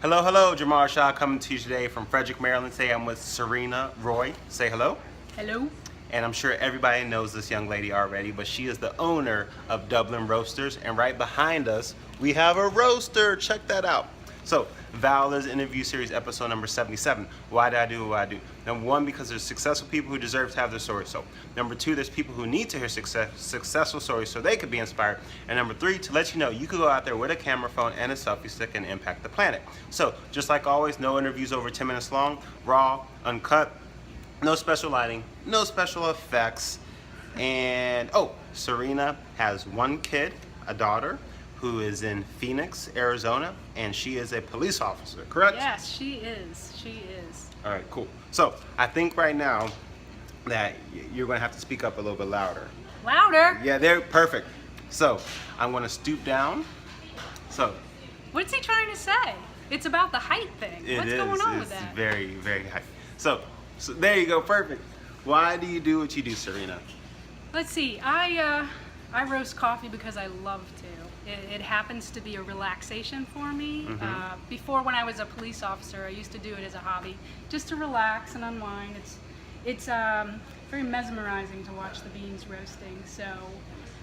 Hello, hello, Jamar Shaw coming to you today from Frederick, Maryland. Today I'm with Serina Roy. Say hello. Hello. And I'm sure everybody knows this young lady already, but she is the owner of Dublin Roasters. And right behind us, we have a roaster. Check that out. So, ValorLives interview series episode number 77. Why did I do what I do? Number one, because there's successful people who deserve to have their stories told. Number two, there's people who need to hear successful stories so they could be inspired. And number three, to let you know you could go out there with a camera phone and a selfie stick and impact the planet. So, just like always, no interviews over 10 minutes long, raw, uncut, no special lighting, no special effects. And, Serina has one kid, a daughter, who is in Phoenix, Arizona, and she is a police officer, correct? Yes, she is. She is. All right, cool. So I think right now that you're going to have to speak up a little bit louder. Louder? Yeah, they're perfect. So I'm going to stoop down. So. What's he trying to say? It's about the height thing. What's going on with that? It's very, very high. So there you go, perfect. Why do you do what you do, Serina? Let's see. I roast coffee because I love to. It happens to be a relaxation for me. Mm-hmm. Before, when I was a police officer, I used to do it as a hobby, just to relax and unwind. It's very mesmerizing to watch the beans roasting. So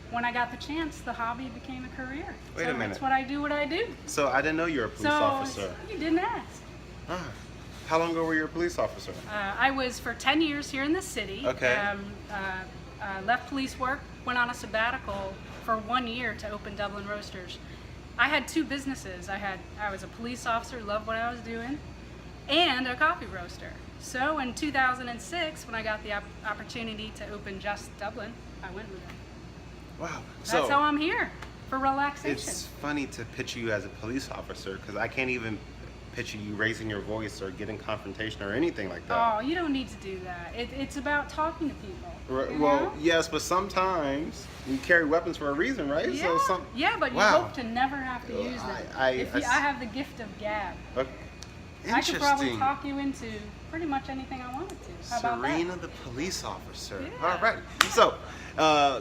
when I got the chance, the hobby became a career. Wait a minute. That's what I do. So I didn't know you were a police officer. You didn't ask. How long ago were you a police officer? I was for 10 years here in the city. Okay. Left police work, went on a sabbatical for 1 year to open Dublin Roasters. I had two businesses. I was a police officer, loved what I was doing, and a coffee roaster. So in 2006, when I got the opportunity to open Just Dublin, I went with it. Wow. That's how I'm here, for relaxation. It's funny to picture you as a police officer because I can't even picture you raising your voice or getting confrontation or anything like that. Oh, you don't need to do that. It's about talking to people. Well, yes, but sometimes you carry weapons for a reason, right? Yeah, So but you hope to never have to use them. I have the gift of gab. I could probably talk you into pretty much anything I wanted to. How about that? Serina, the police officer. Yeah. All right. So,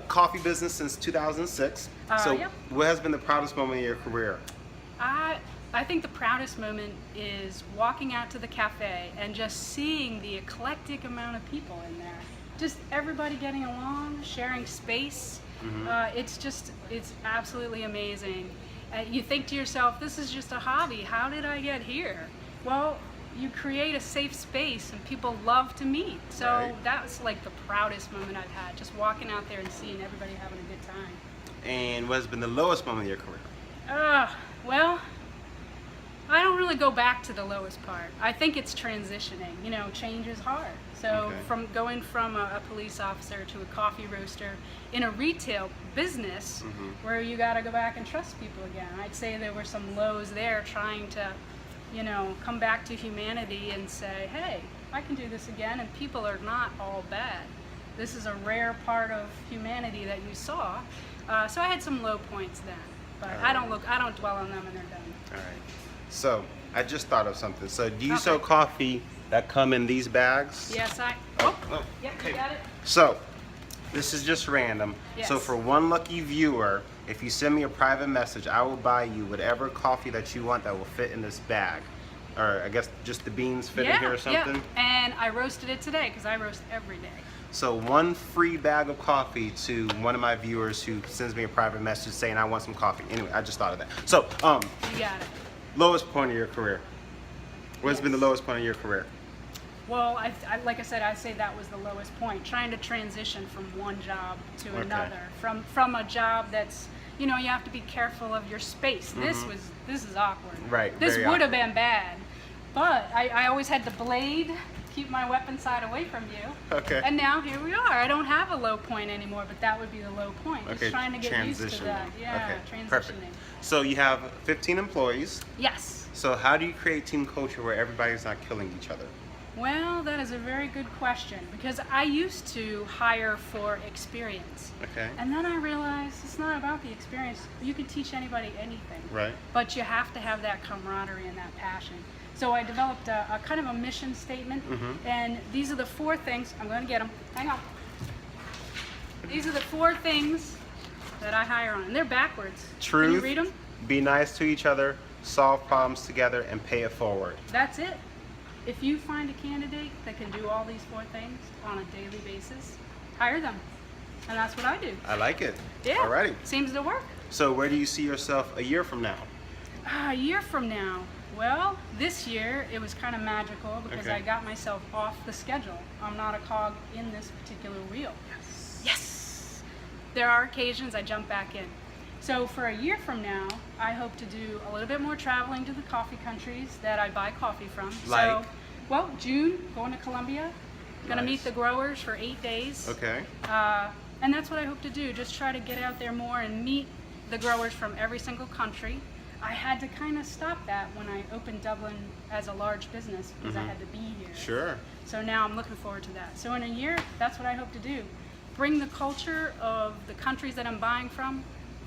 coffee business since 2006. Yep. What has been the proudest moment of your career? I think the proudest moment is walking out to the cafe and just seeing the eclectic amount of people in there. Just everybody getting along, sharing space. Mm-hmm. It's absolutely amazing. You think to yourself, this is just a hobby. How did I get here? Well, you create a safe space and people love to meet. So Right. That's like the proudest moment I've had, just walking out there and seeing everybody having a good time. And what has been the lowest moment of your career? Well, I don't really go back to the lowest part. I think it's transitioning. Change is hard. So Okay. from going from a police officer to a coffee roaster in a retail business where you got to go back and trust people again. I'd say there were some lows there trying to, come back to humanity and say, hey, I can do this again, and people are not all bad. This is a rare part of humanity that you saw. So I had some low points then, but I don't dwell on them, and they're done. All right. So, I just thought of something. So, do you sell coffee that come in these bags? Yes, Yep, you got it. So, this is just random. Yes. So, for one lucky viewer, if you send me a private message, I will buy you whatever coffee that you want that will fit in this bag. Or I guess just the beans fit in here or something? Yeah, and I roasted it today because I roast every day. So, one free bag of coffee to one of my viewers who sends me a private message saying I want some coffee. Anyway, I just thought of that. So, You got it. lowest point of your career. What's been the lowest point of your career? Well, like I said, I'd say that was the lowest point. Trying to transition from one job to another, from a job that's, you have to be careful of your space. This is awkward. Right. This would have been bad, but I always had the blade, keep my weapon side away from you. Okay. And now here we are. I don't have a low point anymore, but that would be the low point. Okay. Just trying to get used to that. Yeah. Okay. Transitioning. Perfect. So you have 15 employees. Yes. So how do you create team culture where everybody's not killing each other? Well, that is a very good question because I used to hire for experience. Okay. And then I realized it's not about the experience. You can teach anybody anything. Right. But you have to have that camaraderie and that passion. So I developed a kind of a mission statement, and these are the 4 things. I'm going to get them. Hang on. These are the 4 things that I hire on, and they're backwards. Truth. Can you read them? Be nice to each other. solve problems together, and pay it forward. That's it. If you find a candidate that can do all these 4 things on a daily basis, hire them. And that's what I do. I like it. Yeah. Alrighty. Seems to work. So where do you see yourself a year from now? A year from now. Well, this year it was kind of magical because Okay. I got myself off the schedule. I'm not a cog in this particular wheel. Yes. There are occasions I jump back in. So for a year from now, I hope to do a little bit more traveling to the coffee countries that I buy coffee from. Like? So, well, June, going to Colombia. Gonna Nice. meet the growers for 8 days. Okay. And that's what I hope to do. Just try to get out there more and meet the growers from every single country. I had to kind of stop that when I opened Dublin as a large business because I had to be here. Sure. So now I'm looking forward to that. So in a year, that's what I hope to do. Bring the culture of the countries that I'm buying from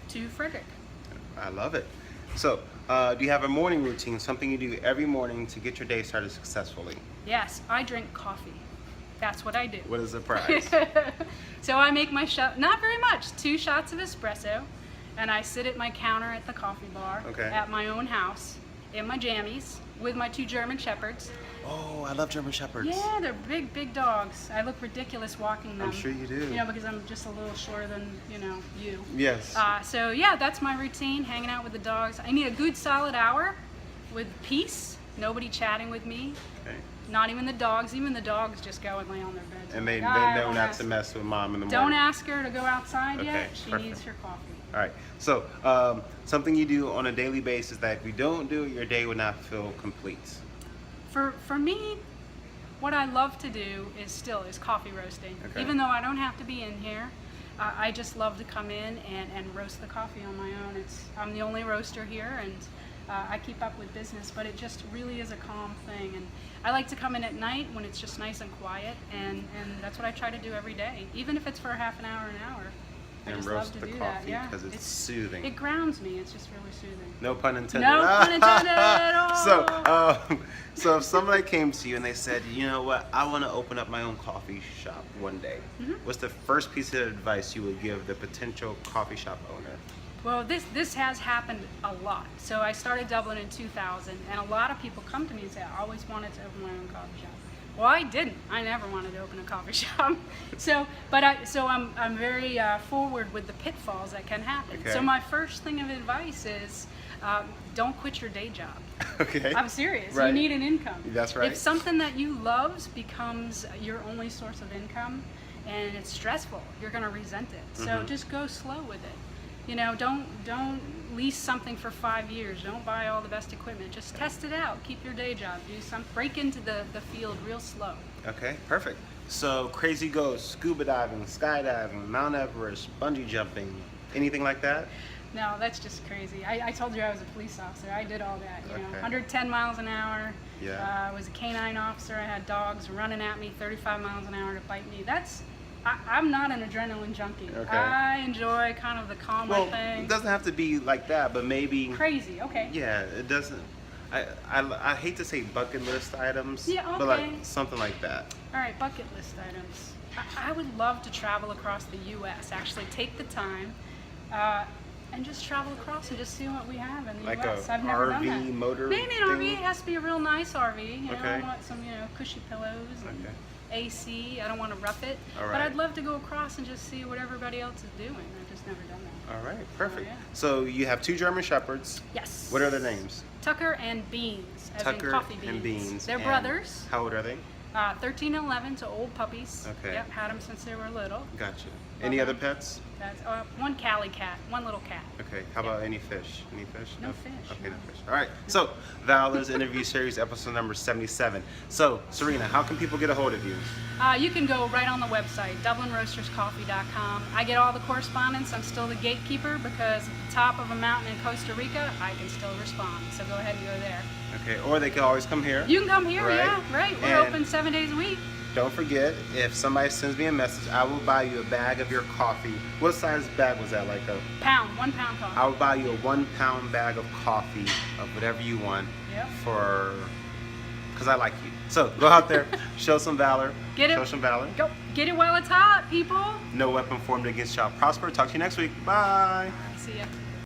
to Frederick. I love it. So, do you have a morning routine, something you do every morning to get your day started successfully? Yes, I drink coffee. That's what I do. What is the price? So I make my shot, not very much, 2 shots of espresso, and I sit at my counter at the coffee bar Okay. at my own house in my jammies with my 2 German Shepherds. Oh, I love German Shepherds. Yeah, they're big, big dogs. I look ridiculous walking them. I'm sure you do. You know, because I'm just a little shorter than, you. Yes. So yeah, that's my routine, hanging out with the dogs. I need a good solid hour with peace, nobody chatting with me, Okay. not even the dogs. Even the dogs just go and lay on their beds. And they Like, "I know don't not ask- to mess with mom in the Don't morning. ask her to go outside Okay, yet. She perfect. needs her coffee. All right. So, something you do on a daily basis that if you don't do it, your day would not feel complete. For me, what I love to do is coffee roasting. Okay. Even though I don't have to be in here, I just love to come in and roast the coffee on my own. I'm the only roaster here, and I keep up with business, but it just really is a calm thing. And I like to come in at night when it's just nice and quiet, and that's what I try to do every day, even if it's for half an hour, an hour. I And just roast love to the do coffee that. Yeah, because it's soothing. It grounds me. It's just really soothing. No pun intended. No pun intended at all. So if somebody came to you and they said, you know what, I want to open up my own coffee shop one day, what's the first piece of advice you would give the potential coffee shop owner? Well, this has happened a lot. So I started Dublin in 2000, and a lot of people come to me and say, I always wanted to open my own coffee shop. Well, I didn't. I never wanted to open a coffee shop. I'm very forward with the pitfalls that can happen. Okay. So my first thing of advice is don't quit your day job. Okay. I'm serious. Right. You need an income. That's right. If something that you love becomes your only source of income and it's stressful, you're going to resent it. So just go slow with it. You know, don't lease something for 5 years. Don't buy all the best equipment. Just test it out. Keep your day job. Break into the field real slow. Okay, perfect. So crazy ghosts, scuba diving, skydiving, Mount Everest, bungee jumping, anything like that? No, that's just crazy. I told you I was a police officer. I did all that. You know, Okay. 110 miles an hour. Yeah. I was a canine officer. I had dogs running at me 35 miles an hour to bite me. I'm not an adrenaline junkie. Okay. I enjoy kind of the calmer Well, thing. it doesn't have to be like that, but maybe. Crazy. Okay. Yeah, it doesn't. I hate to say bucket list items, Yeah, but like okay. something like that. All right, bucket list items. I would love to travel across the U.S. Actually, take the time and just travel across and just see what we have in the Like U.S. a I've never done RV that. motor Maybe an RV. thing? It has to be a real nice RV. You know, Okay. I want some cushy pillows and Okay. AC. I don't want to rough it. All But right. I'd love to go across and just see what everybody else is doing. I've just never done that. All right, perfect. yeah. So you have 2 German Shepherds. Yes. What are their names? Tucker and Beans, as Tucker in coffee beans. and Beans. They're And brothers. How old are they? 13 and 11, so old puppies. Okay. Yep, had them since they were little. Gotcha. Any Okay. other pets? That's one Cali cat, one little cat. Okay. How about any fish? Any fish? No fish, Okay, no. no fish. All right. So Valor's interview series, episode number 77. So Serina, how can people get a hold of you? You can go right on the website, DublinRoastersCoffee.com. I get all the correspondence. I'm still the gatekeeper because at the top of a mountain in Costa Rica, I can still respond. So go ahead and go there. Okay. Or they can always come here. You can come here, Right. yeah, right. We're And- open 7 days a week. Don't forget, if somebody sends me a message, I will buy you a bag of your coffee. What size bag was that? Like a? 1 pound coffee. I will buy you a 1 pound bag of coffee of whatever you want. Yep. Because I like you. So go out there, show some valor. Get it. Show some valor. Go get it while it's hot, people. No weapon formed against shall prosper. Talk to you next week. Bye. See ya.